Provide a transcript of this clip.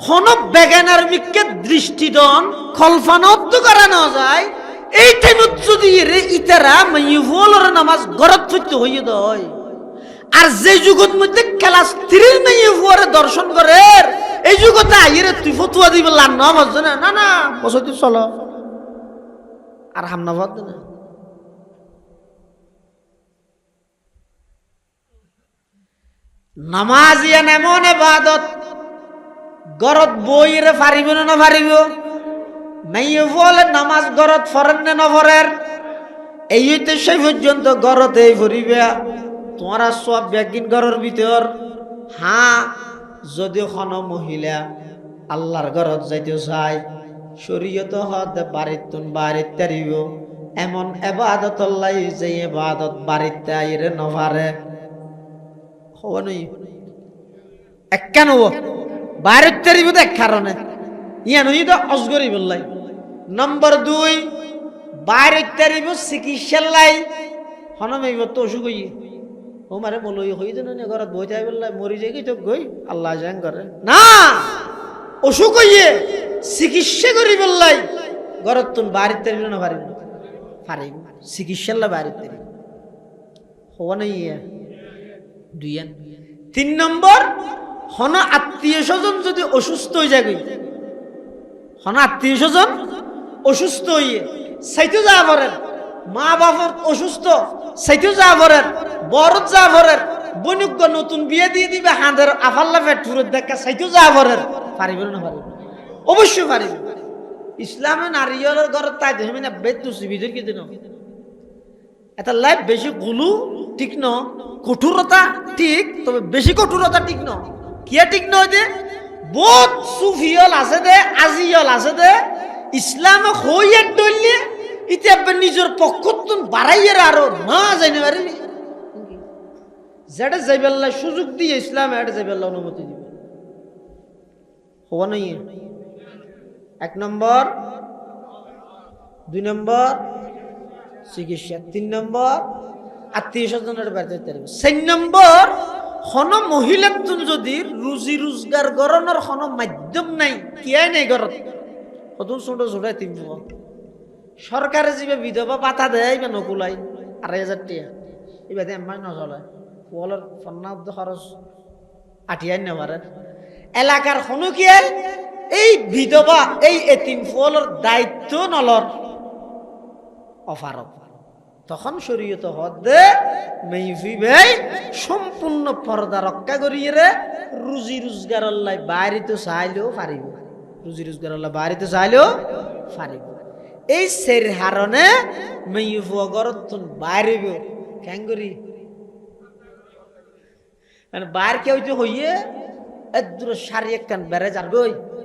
হন বেগানার মিককে দৃষ্টিদন কল্পনাত করানো যায় এই টাইমত যদি রে ইতারা মাইফুলর নামাজ গরত হইতে হইয়ে দয় আর যে যুগত মধ্যে ক্লাস 3 মাইফুরে দর্শন করে এই যুগতে আইরে তুই ফতুয়া দিবে লান নামাজ না না বসতি চলো আর হামনা বাদ না নামাজ ইয়ান এমন ইবাদত গরত বইরে পারিব না পারিব মাইয়ে বলে নামাজ গরত ফরেন না ফরের এইতে সেই পর্যন্ত গরতে ভরিবে তোমারা সব ব্যাগিন ঘরের ভিতর হ্যাঁ যদি কোনো মহিলা আল্লাহর ঘরত যাইতে চায় শরীয়ত হদ বাড়িতুন বাড়িত তারিব এমন ইবাদত আল্লাহ যে ইবাদত বাড়িতে আইরে নভারে হওয়া নই এক কেন বাড়িত তারিব এক কারণে ইয়ান হই তো অজগরি বললাই নম্বর 2 বাড়িত তারিব চিকিৎসার লাই হনমাইব তো অসুখ হই ও মারে বলই হই যেন ঘরত বই যাই বললাই মরি যাই তো গই আল্লাহ জান করে না অসুখ হইয়ে চিকিৎসা করি বললাই ঘরত তুন বাড়িত তারিব না পারিব পারিব চিকিৎসার লাই বাড়িত তারিব হওয়া নাই 3 নম্বর হন আত্মীয় স্বজন যদি অসুস্থ হয়ে যায় হন আত্মীয় স্বজন অসুস্থ হইয়ে সাইতে যা পড়েন মা বাবার অসুস্থ সাইতে যা পড়েন বড় যা পড়েন বনুক নতুন বিয়ে দিয়ে দিবে হাঁদের আফাল্লা পেট ফুরত দেখা সাইতে যা পড়েন পারিব না পারিব অবশ্যই পারিব ইসলামে নারীদের ঘর তাই দেখে না বেদ সুবিধার কি দিন এটা লাইফ বেশি গুলু ঠিক ন কঠোরতা ঠিক তবে বেশি কঠোরতা ঠিক ন কিয়া ঠিক নয় যে বহুত সুফিয়ল আছে দে আজিয়ল আছে দে ইসলামে হইয়ে ডললে ইতিয়া নিজের পক্ষতুন বাড়াইয়ের আরো না যাইতে পারিবি যেটা যাইবেল্লা সুযোগ দিয়ে ইসলাম এটা যাইবেল্লা অনুমতি দিবে হওয়া নাই 1 নম্বর 2 নম্বর চিকিৎসা 3 নম্বর আত্মীয় স্বজনের বাড়িতে 4 নম্বর হন মহিলার যদি রুজি রোজগার গরনের হন মাধ্যম নাই কিয়াই নাই ঘরত কত ছোট ছোট তিন সরকারে যে বিধবা পাতা দেয় বা নকুলাই 2,500 টাকা এবার এমন নচলায় পোয়ালের ফন্নাদ খরচ আঠিয়াই নেবারে এলাকার হনু কিয়াই এই বিধবা এই এতিম পোয়ালের দায়িত্ব নলর অফারক তখন শরীয়ত হদে মেইফি ভাই সম্পূর্ণ পর্দা রক্ষা করিয়ে রে রুজি রোজগার আল্লাহ বাইরে চাইলেও পারিব রুজি রোজগার আল্লাহ বাইরে চাইলেও পারিব এই সের হারণে মেইফু গরত বাইরেব কেন করি মানে বাইর কেউ যে হইয়ে এদুর সারি একখান বেড়ে যাবে